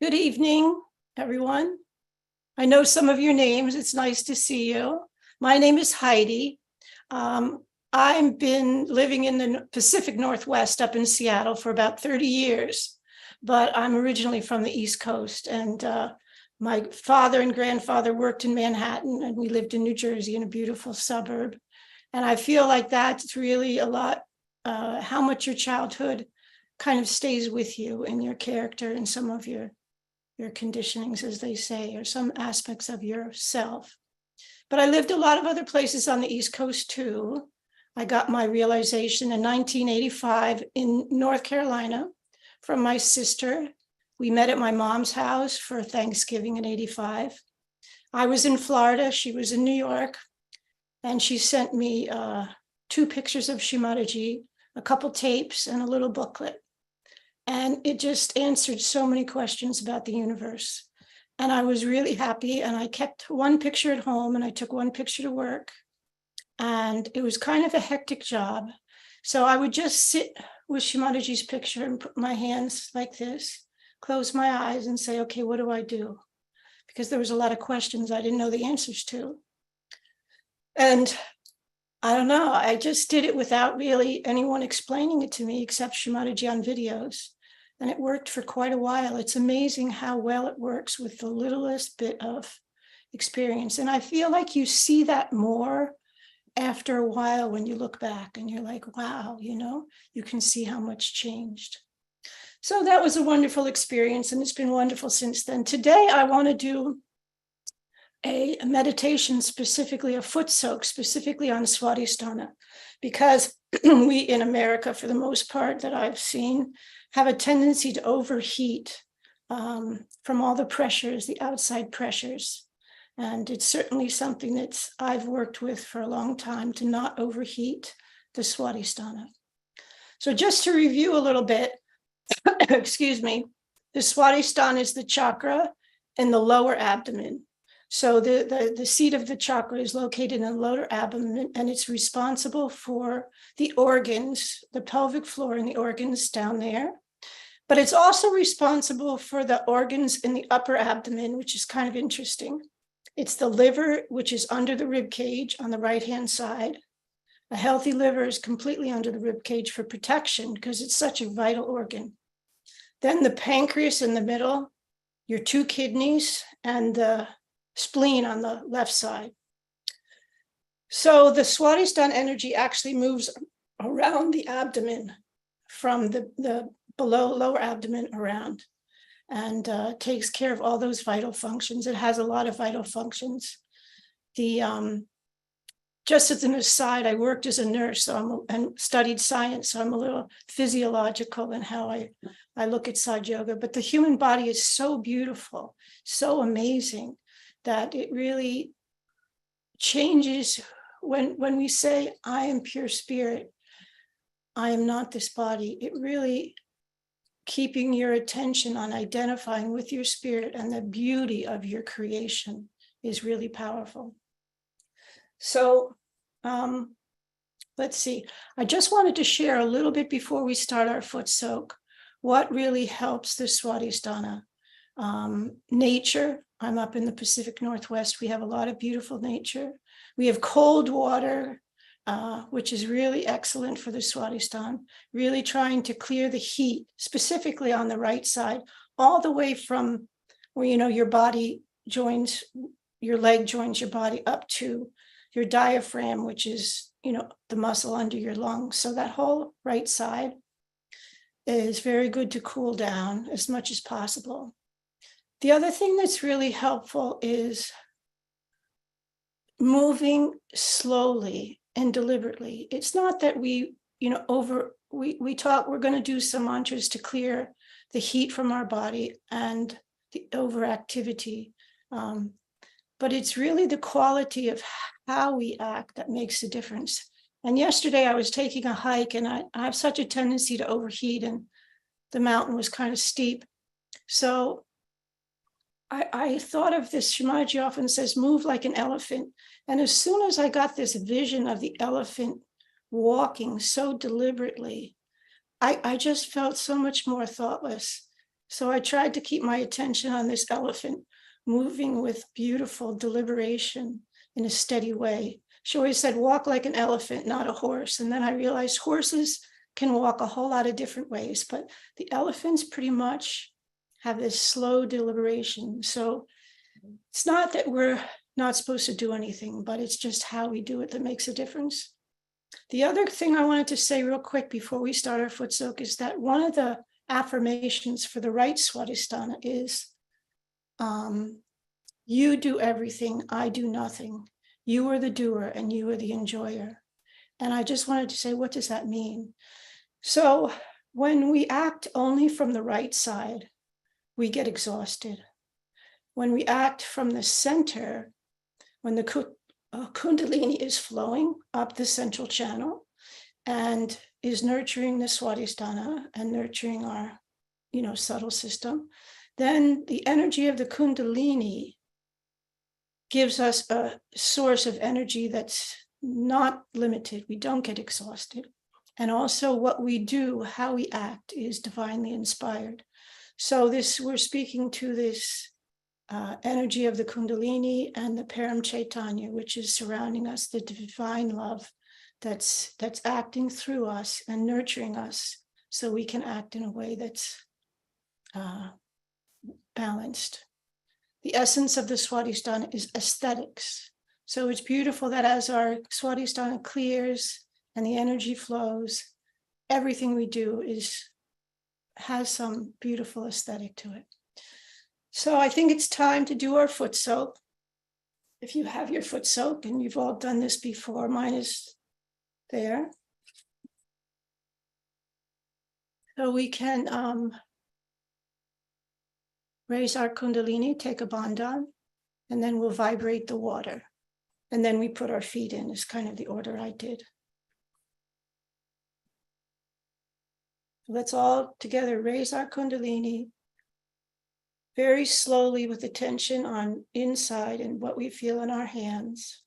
Good evening, everyone. I know some of your names. It's nice to see you. My name is Heidi. I've been living in the Pacific Northwest up in Seattle for about 30 years, but I'm originally from the East Coast, and my father and grandfather worked in Manhattan, and we lived in New Jersey in a beautiful suburb. And I feel like that's really a lot, how much your childhood kind of stays with you and your character and some of your conditionings, as they say, or some aspects of yourself. But I lived a lot of other places on the East Coast too. I got my realization in 1985 in North Carolina from my sister. We met at my mom's house for Thanksgiving in 85. I was in Florida, she was in New York, and she sent me 2 pictures of Shimadaji, a couple tapes, and a little booklet. And it just answered so many questions about the universe. And I was really happy. And I kept 1 picture at home and I took 1 picture to work. And it was kind of a hectic job. So I would just sit with Shimadaji's picture and put my hands like this, close my eyes and say, okay, what do I do? Because there was a lot of questions I didn't know the answers to. And I don't know, I just did it without really anyone explaining it to me except Shimadaji on videos. And it worked for quite a while. It's amazing how well it works with the littlest bit of experience. And I feel like you see that more after a while when you look back and you're like, wow, you can see how much changed. So that was a wonderful experience, and it's been wonderful since then. Today, I want to do a meditation, specifically a Footsoak, specifically on Swadhisthana, because we in America, for the most part that I've seen, have a tendency to overheat from all the pressures, the outside pressures. And it's certainly something that I've worked with for a long time, to not overheat the Swadhisthana. So just to review a little bit, excuse me, the Swadhisthana is the chakra in the lower abdomen. So the seat of the chakra is located in the lower abdomen, and it's responsible for the organs, the pelvic floor and the organs down there. But it's also responsible for the organs in the upper abdomen, which is kind of interesting. It's the liver, which is under the rib cage on the right-hand side. A healthy liver is completely under the rib cage for protection because it's such a vital organ. Then the pancreas in the middle, your 2 kidneys, and the spleen on the left side. So the Swadhisthana energy actually moves around the abdomen from the below lower abdomen around, and takes care of all those vital functions. It has a lot of vital functions. Just as an aside, I worked as a nurse and studied science, so I'm a little physiological in how I look at Sahaja Yoga. But the human body is so beautiful, so amazing, that it really changes when we say, I am pure spirit, I am not this body. It really keeping your attention on identifying with your spirit and the beauty of your creation is really powerful. So let's see. I just wanted to share a little bit before we start our Footsoak, what really helps the Swadhisthana. Nature. I'm up in the Pacific Northwest. We have a lot of beautiful nature. We have cold water, which is really excellent for the Swadhisthana, really trying to clear the heat, specifically on the right side, all the way from where, your body joins, your leg joins your body up to your diaphragm, which is, the muscle under your lungs. So that whole right side is very good to cool down as much as possible. The other thing that's really helpful is moving slowly and deliberately. It's not that we talk, we're going to do some mantras to clear the heat from our body and the overactivity. But it's really the quality of how we act that makes a difference. And yesterday I was taking a hike, and I have such a tendency to overheat, and the mountain was kind of steep. So I thought of this, Shamaji often says, move like an elephant. And as soon as I got this vision of the elephant walking so deliberately, I just felt so much more thoughtless. So I tried to keep my attention on this elephant moving with beautiful deliberation in a steady way. She always said, walk like an elephant, not a horse. And then I realized horses can walk a whole lot of different ways, but the elephants pretty much have this slow deliberation. So it's not that we're not supposed to do anything, but it's just how we do it that makes a difference. The other thing I wanted to say real quick before we start our Footsoak is that one of the affirmations for the right Swadhisthana is, you do everything, I do nothing. You are the doer and you are the enjoyer. And I just wanted to say, what does that mean? So when we act only from the right side, we get exhausted. When we act from the center, when the Kundalini is flowing up the central channel and is nurturing the Swadhisthana and nurturing our, subtle system, then the energy of the Kundalini gives us a source of energy that's not limited. We don't get exhausted. And also what we do, how we act, is divinely inspired. So we're speaking to this energy of the Kundalini and the Param Chaitanya, which is surrounding us, the divine love that's acting through us and nurturing us so we can act in a way that's balanced. The essence of the Swadhisthana is aesthetics. So it's beautiful that as our Swadhisthana clears and the energy flows, everything we do has some beautiful aesthetic to it. So I think it's time to do our Footsoak. If you have your Footsoak, and you've all done this before, mine is there. So we can raise our Kundalini, take a bandhan, and then we'll vibrate the water. And then we put our feet in, is kind of the order I did. Let's all together raise our Kundalini very slowly with attention on inside and what we feel in our hands.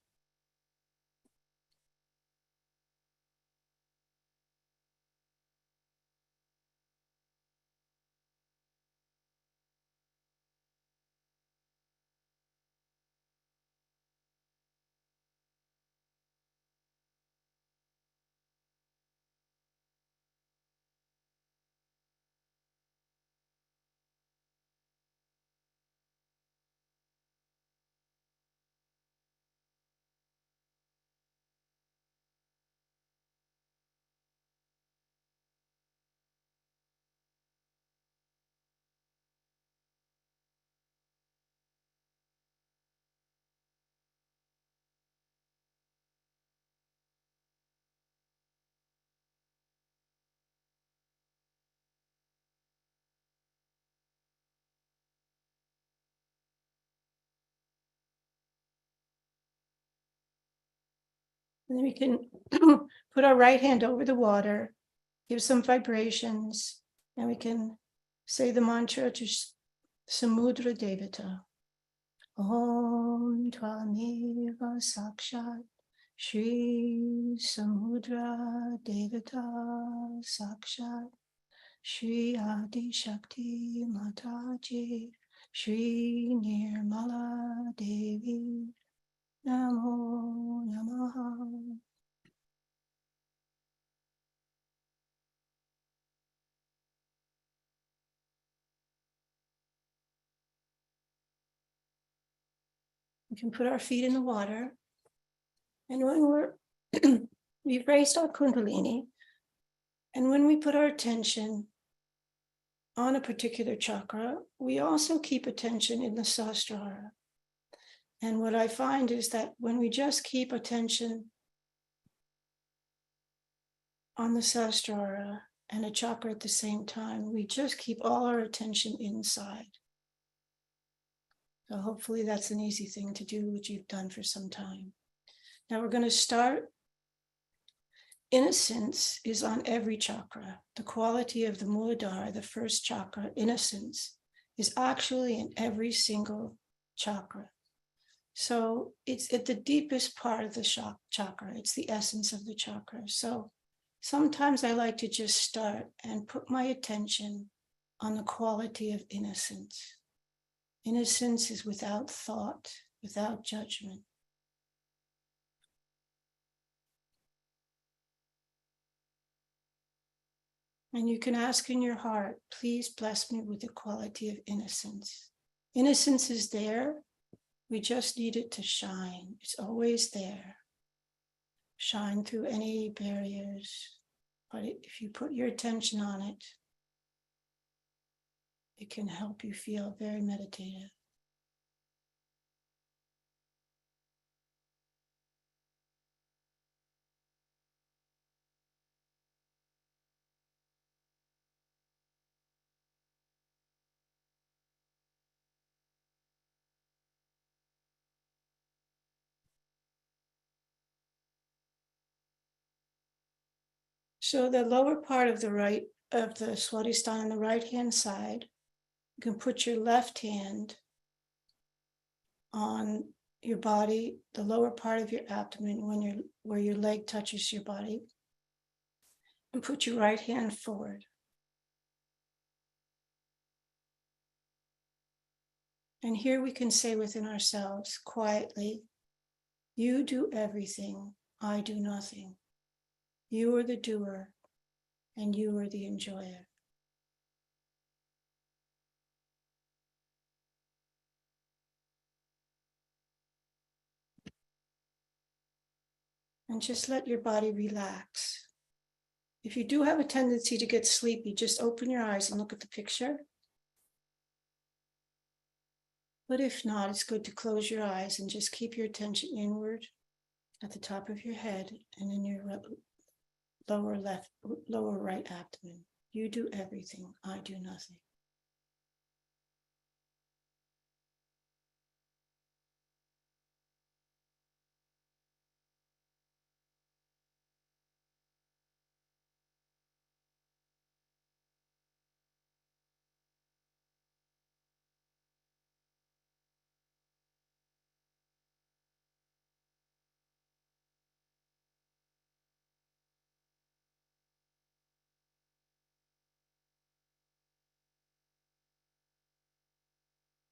And then we can put our right hand over the water, give some vibrations, and we can say the mantra to Samudra Devata. Om Tvameva Sakshat Shri Samudra Devata Sakshat Shri Adi Shakti Mataji Shri Nirmala Devi Namo Namaha. We can put our feet in the water. And when we've raised our Kundalini, and when we put our attention on a particular chakra, we also keep attention in the Sahasrara. And what I find is that when we just keep attention on the Sahasrara and a chakra at the same time, we just keep all our attention inside. So hopefully that's an easy thing to do, which you've done for some time. Now we're going to start. Innocence is on every chakra. The quality of the Muladhara, the first chakra, innocence, is actually in every single chakra. So it's at the deepest part of the chakra. It's the essence of the chakra. So sometimes I like to just start and put my attention on the quality of innocence. Innocence is without thought, without judgment. And you can ask in your heart, please bless me with the quality of innocence. Innocence is there. We just need it to shine. It's always there. Shine through any barriers. But if you put your attention on it, it can help you feel very meditative. So the lower part of the Swadhisthana on the right-hand side, you can put your left hand on your body, the lower part of your abdomen, where your leg touches your body, and put your right hand forward. And here we can say within ourselves quietly, you do everything, I do nothing. You are the doer, and you are the enjoyer. And just let your body relax. If you do have a tendency to get sleepy, just open your eyes and look at the picture. But if not, it's good to close your eyes and just keep your attention inward at the top of your head and in your lower right abdomen. You do everything, I do nothing.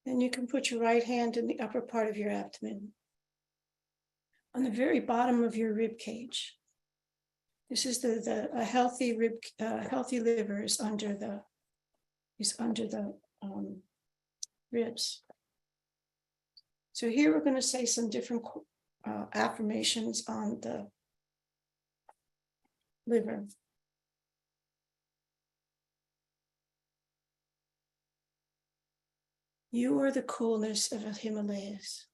Then you can put your right hand in the upper part of your abdomen, on the very bottom of your rib cage. This is a healthy healthy liver is under the ribs. So here we're going to say some different affirmations on the liver. You are the coolness of the Himalayas.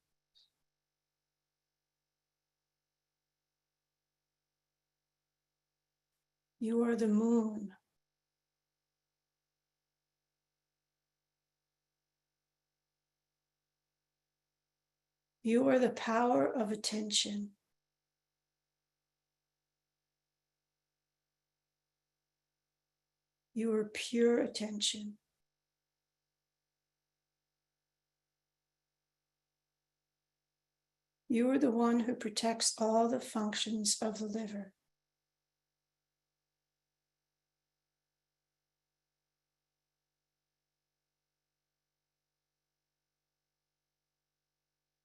You are the moon. You are the power of attention. You are pure attention. You are the one who protects all the functions of the liver.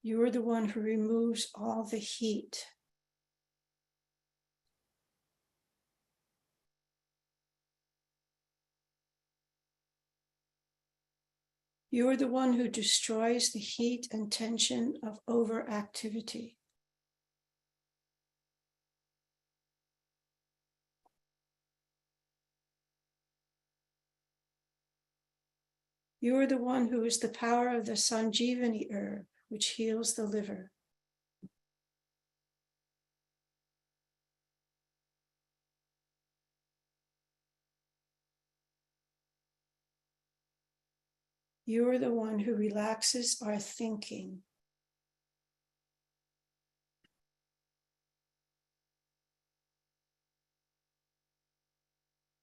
You are the one who removes all the heat. You are the one who destroys the heat and tension of overactivity. You are the one who is the power of the Sanjeevani herb, which heals the liver. You are the one who relaxes our thinking.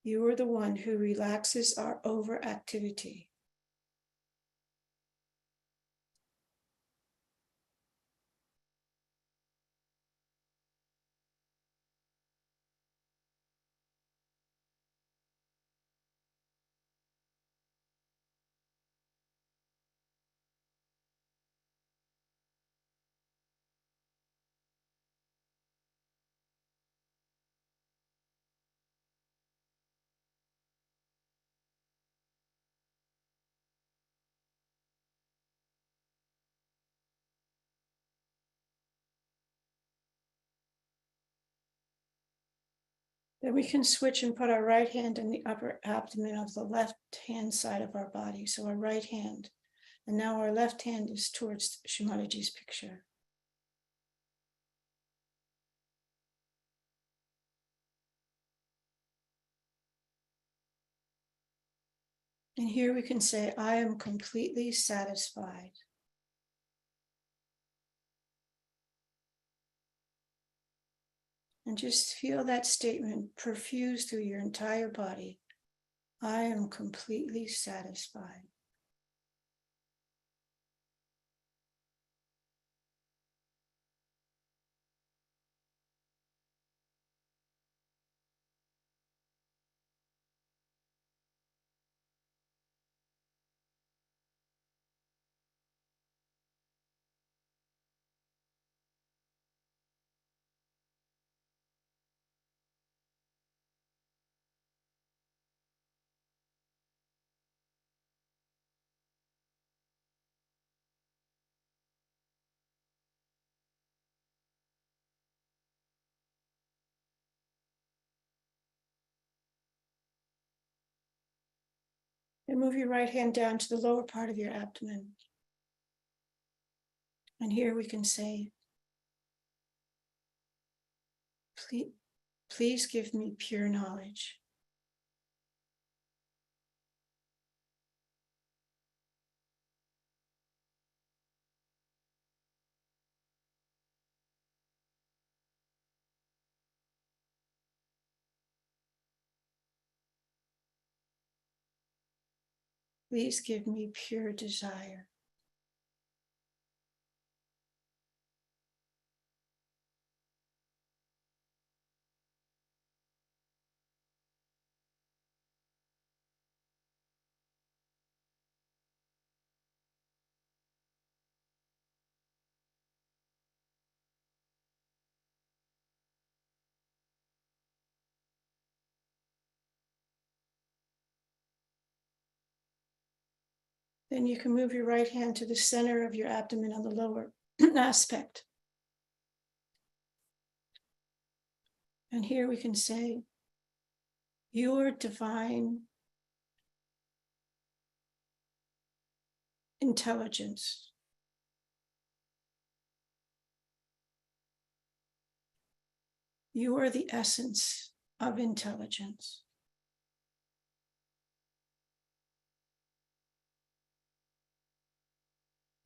You are the one who relaxes our overactivity. Then we can switch and put our right hand in the upper abdomen of the left hand side of our body. So our right hand. And now our left hand is towards Shumataji's picture. And here we can say, I am completely satisfied. And just feel that statement perfuse through your entire body. I am completely satisfied. And move your right hand down to the lower part of your abdomen. And here we can say, please give me pure knowledge. Please give me pure desire. Then you can move your right hand to the center of your abdomen on the lower aspect. And here we can say, your divine intelligence. You are the essence of intelligence.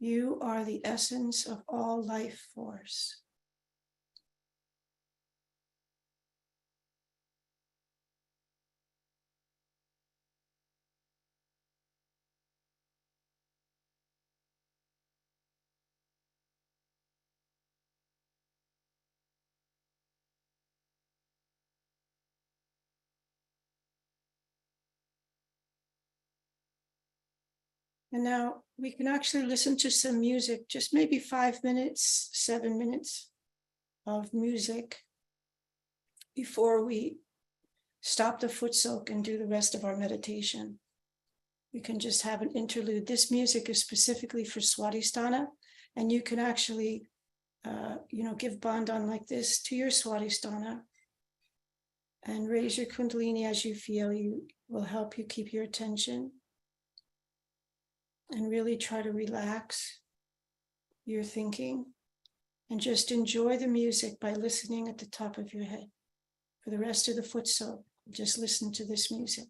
You are the essence of all life force. And now we can actually listen to some music, just maybe 5 minutes, 7 minutes of music before we stop the Footsoak and do the rest of our meditation. We can just have an interlude. This music is specifically for Swadhisthana, and you can actually, give bandhan like this to your Swadhisthana and raise your Kundalini as you feel. You will help you keep your attention and really try to relax your thinking and just enjoy the music by listening at the top of your head. For the rest of the Footsoak, just listen to this music.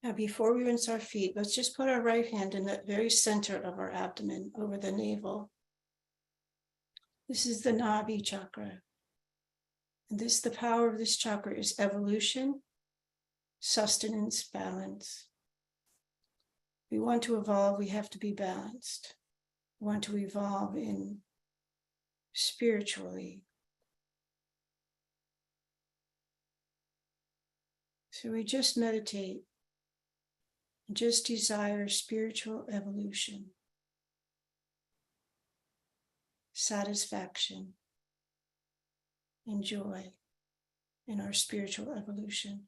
Now, before we rinse our feet, let's just put our right hand in the very center of our abdomen, over the navel. This is the Nabhi chakra. And the power of this chakra is evolution, sustenance, balance. If we want to evolve, we have to be balanced. We want to evolve in spiritually. So we just meditate, just desire spiritual evolution, satisfaction, and joy in our spiritual evolution.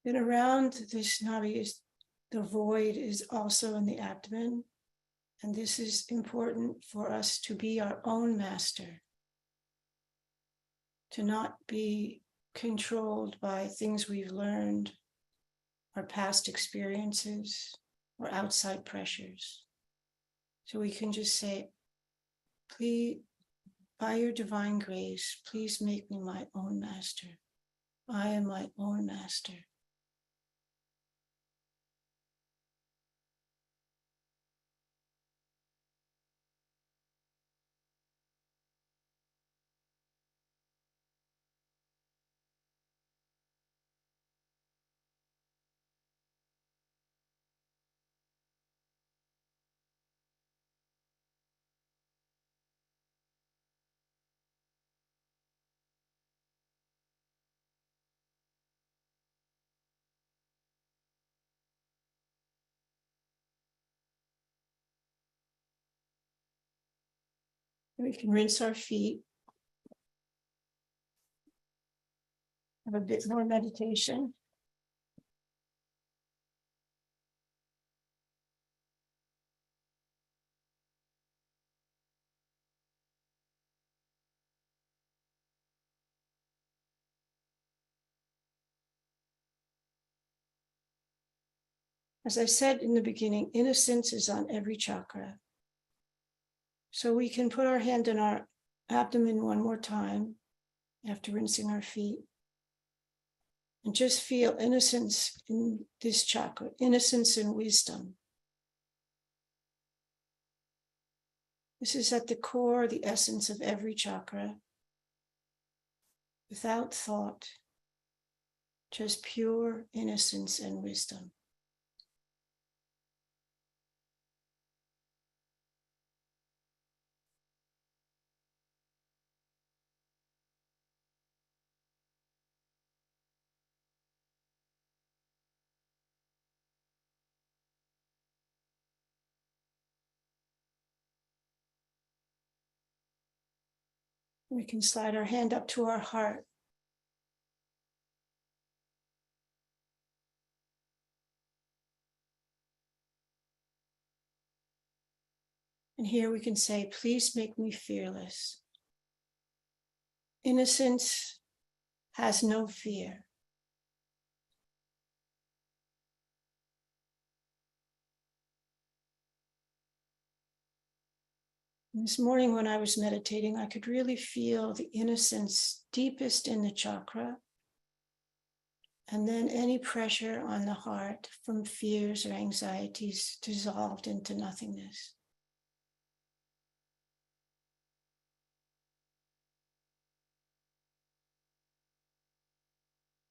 Then around this Nabhi, the void is also in the abdomen. And this is important for us to be our own master, to not be controlled by things we've learned, our past experiences, or outside pressures. So we can just say, please, by your divine grace, please make me my own master. I am my own master. We can rinse our feet, have a bit more meditation. As I said in the beginning, innocence is on every chakra. So we can put our hand in our abdomen one more time after rinsing our feet. And just feel innocence in this chakra, innocence and wisdom. This is at the core, the essence of every chakra. Without thought, just pure innocence and wisdom. We can slide our hand up to our heart. And here we can say, please make me fearless. Innocence has no fear. This morning when I was meditating, I could really feel the innocence deepest in the chakra, and then any pressure on the heart from fears or anxieties dissolved into nothingness.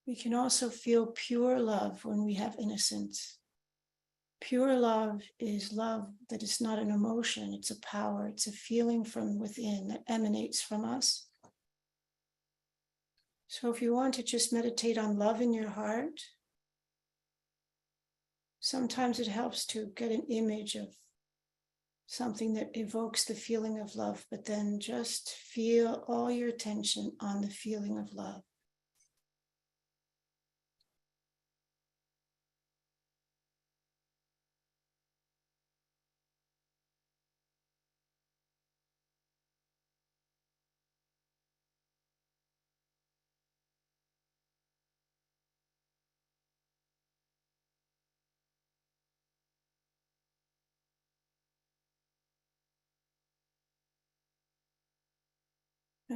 We can also feel pure love when we have innocence. Pure love is love that is not an emotion, it's a power, it's a feeling from within that emanates from us. So if you want to just meditate on love in your heart, sometimes it helps to get an image of something that evokes the feeling of love, but then just feel all your attention on the feeling of love.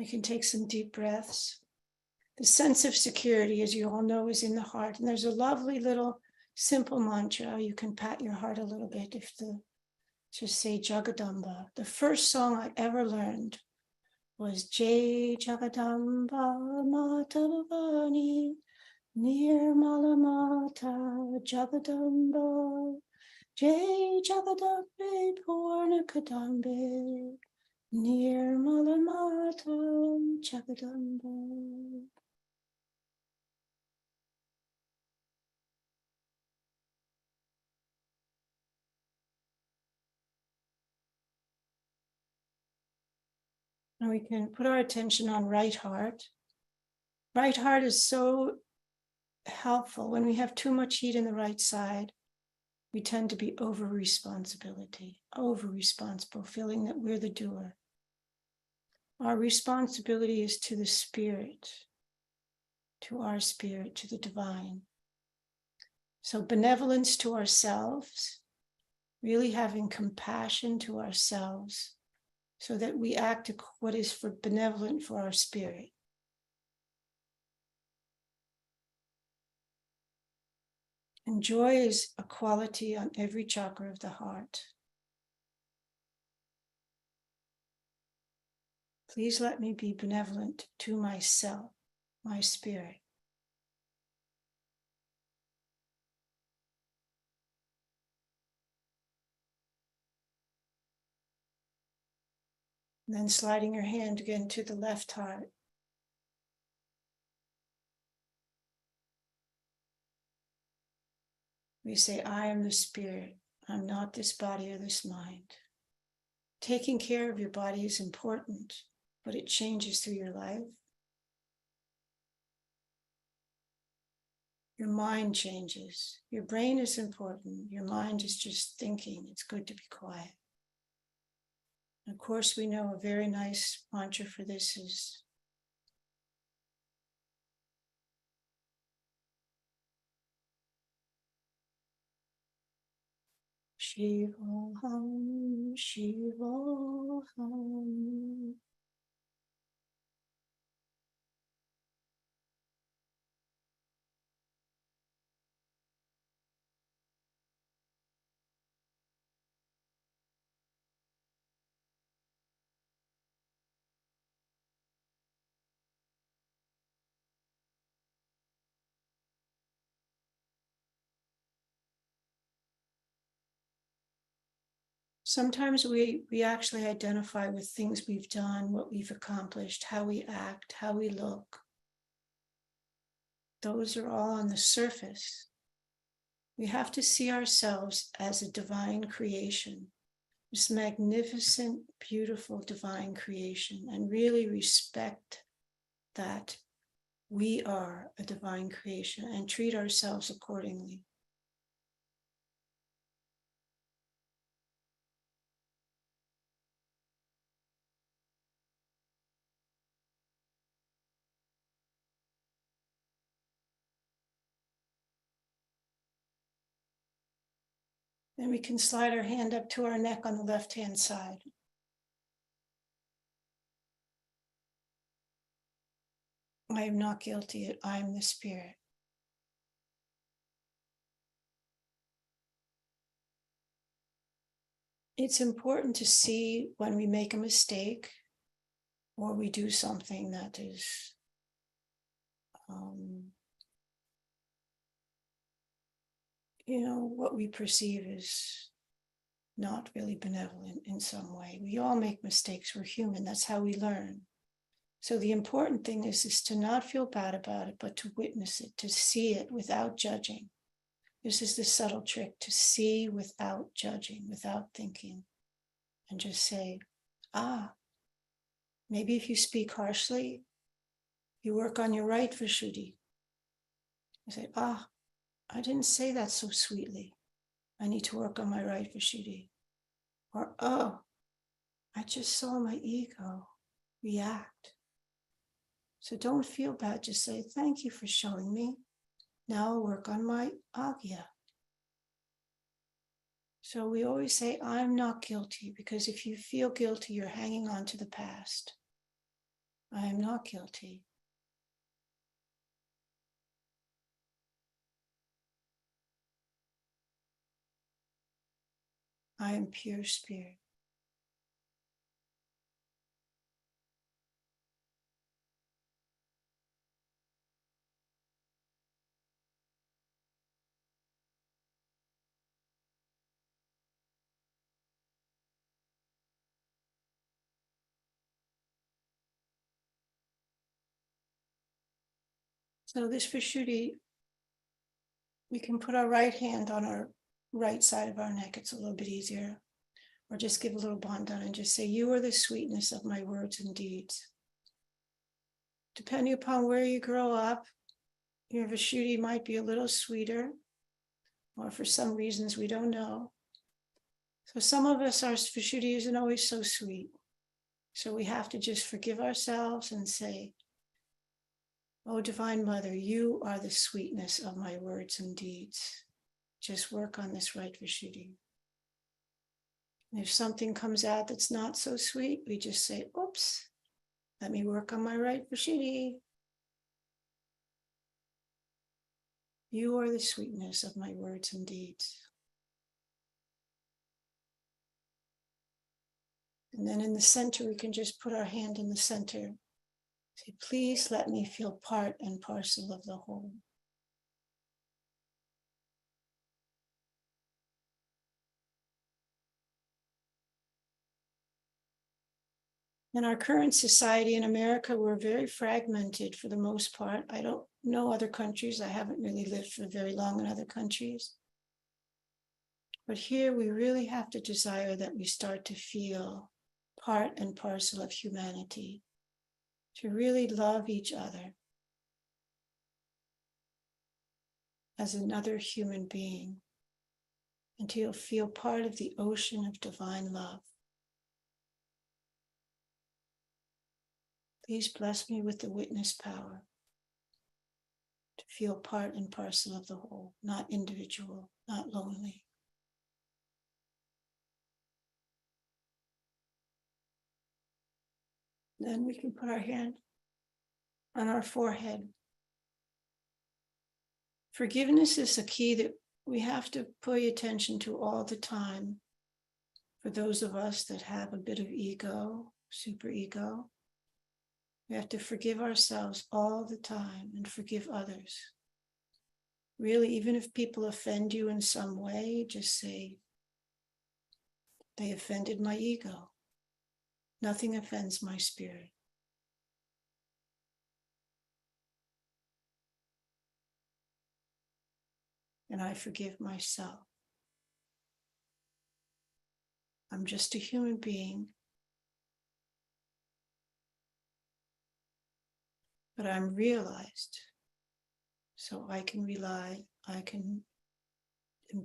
You can take some deep breaths. The sense of security, as you all know, is in the heart. And there's a lovely little simple mantra. You can pat your heart a little bit just say Jagadamba. The first song I ever learned was Jai Jagadamba Mata Bhavani Nirmala Mata Jagadamba Jai Jagadambe Purna Kadambe Nirmala Mata Jagadamba. And we can put our attention on right heart. Right heart is so helpful. When we have too much heat in the right side, we tend to be over responsible, feeling that we're the doer. Our responsibility is to the spirit, to our spirit, to the divine. So benevolence to ourselves, really having compassion to ourselves, so that we act what is for benevolent for our spirit. And joy is a quality on every chakra of the heart. Please let me be benevolent to myself, my spirit. And then sliding your hand again to the left heart. We say, I am the spirit. I'm not this body or this mind. Taking care of your body is important, but it changes through your life. Your mind changes. Your brain is important. Your mind is just thinking. It's good to be quiet. Of course, we know a very nice mantra for this is Shivoham, Shivoham. Sometimes we actually identify with things we've done, what we've accomplished, how we act, how we look. Those are all on the surface. We have to see ourselves as a divine creation, this magnificent, beautiful divine creation, and really respect that we are a divine creation and treat ourselves accordingly. Then we can slide our hand up to our neck on the left-hand side. I am not guilty. I am the spirit. It's important to see when we make a mistake or we do something that is what we perceive is not really benevolent in some way. We all make mistakes. We're human. That's how we learn. So the important thing is to not feel bad about it, but to witness it, to see it without judging. This is the subtle trick, to see without judging, without thinking, and just say, maybe if you speak harshly, you work on your right Vishuddhi. You say, I didn't say that so sweetly. I need to work on my right Vishuddhi. Or, I just saw my ego react. So don't feel bad. Just say, thank you for showing me. Now I'll work on my Agya. So we always say, I'm not guilty, because if you feel guilty, you're hanging on to the past. I am not guilty. I am pure spirit. So this Vishuddhi, we can put our right hand on our right side of our neck. It's a little bit easier. Or just give a little bandhan and just say, you are the sweetness of my words and deeds. Depending upon where you grow up, your Vishuddhi might be a little sweeter, or for some reasons we don't know. So some of us, our Vishuddhi isn't always so sweet. So we have to just forgive ourselves and say, oh, Divine Mother, you are the sweetness of my words and deeds. Just work on this right Vishuddhi. And if something comes out that's not so sweet, we just say, oops, let me work on my right Vishuddhi. You are the sweetness of my words and deeds. And then in the center, we can just put our hand in the center. Say, please let me feel part and parcel of the whole. In our current society in America, we're very fragmented for the most part. I don't know other countries. I haven't really lived for very long in other countries. But here we really have to desire that we start to feel part and parcel of humanity, to really love each other as another human being, and to feel part of the ocean of divine love. Please bless me with the witness power to feel part and parcel of the whole, not individual, not lonely. Then we can put our hand on our forehead. Forgiveness is a key that we have to pay attention to all the time. For those of us that have a bit of ego, superego, we have to forgive ourselves all the time and forgive others. Really, even if people offend you in some way, just say, they offended my ego. Nothing offends my spirit. And I forgive myself. I'm just a human being, but I'm realized, so I can rely, am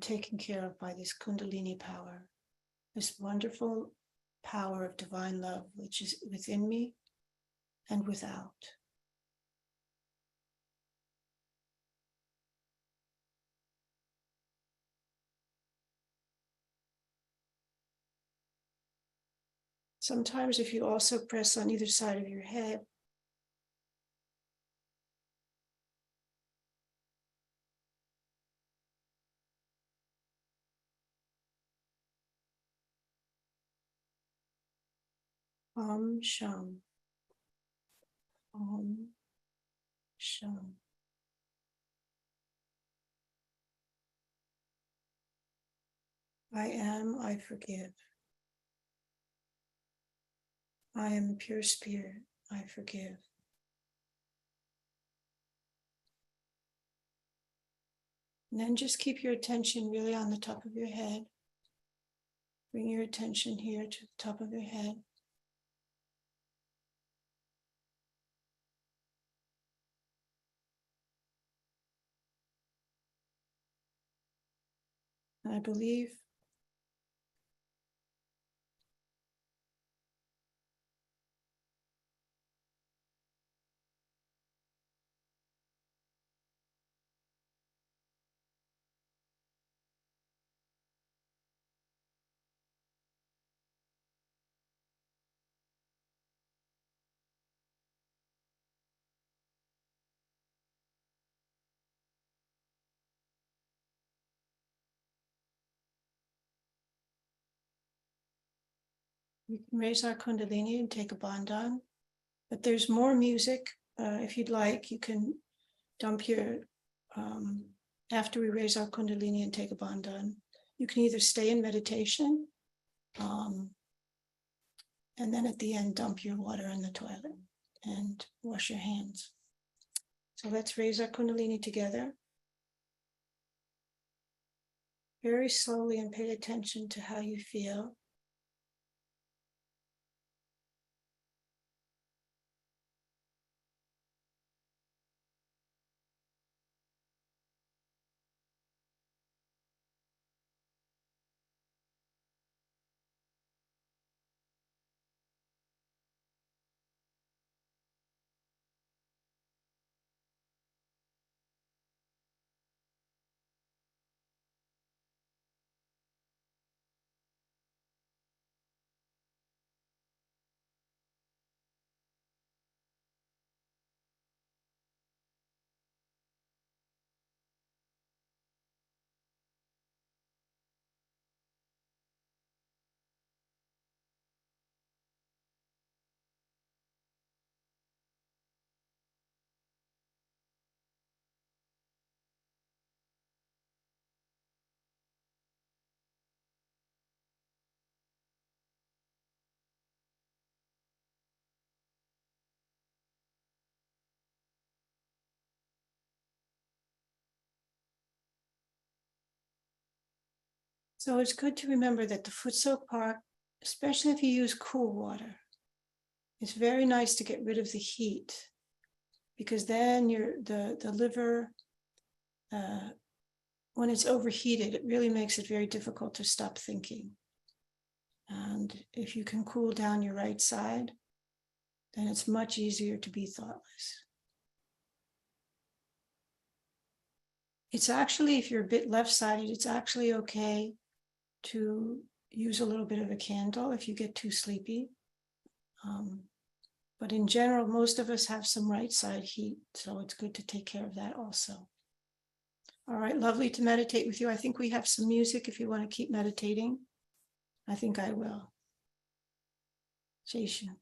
taken care of by this Kundalini power, this wonderful power of divine love, which is within me and without. Sometimes if you also press on either side of your head, Om Sham, Om Sham. I am, I forgive. I am pure spirit, I forgive. And then just keep your attention really on the top of your head. Bring your attention here to the top of your head. And I believe We can raise our Kundalini and take a bandhan, but there's more music. If you'd like, you can dump your, after we raise our Kundalini and take a bandhan, you can either stay in meditation, and then at the end, dump your water in the toilet and wash your hands. So let's raise our Kundalini together. Very slowly, and pay attention to how you feel. So it's good to remember that the Footsoak part, especially if you use cool water, it's very nice to get rid of the heat, because then the liver, when it's overheated, it really makes it very difficult to stop thinking. And if you can cool down your right side, then it's much easier to be thoughtless. It's actually, if you're a bit left-sided, it's actually okay to use a little bit of a candle if you get too sleepy. But in general, most of us have some right side heat, so it's good to take care of that also. All right, lovely to meditate with you. I think we have some music if you want to keep meditating. I think I will. Jason.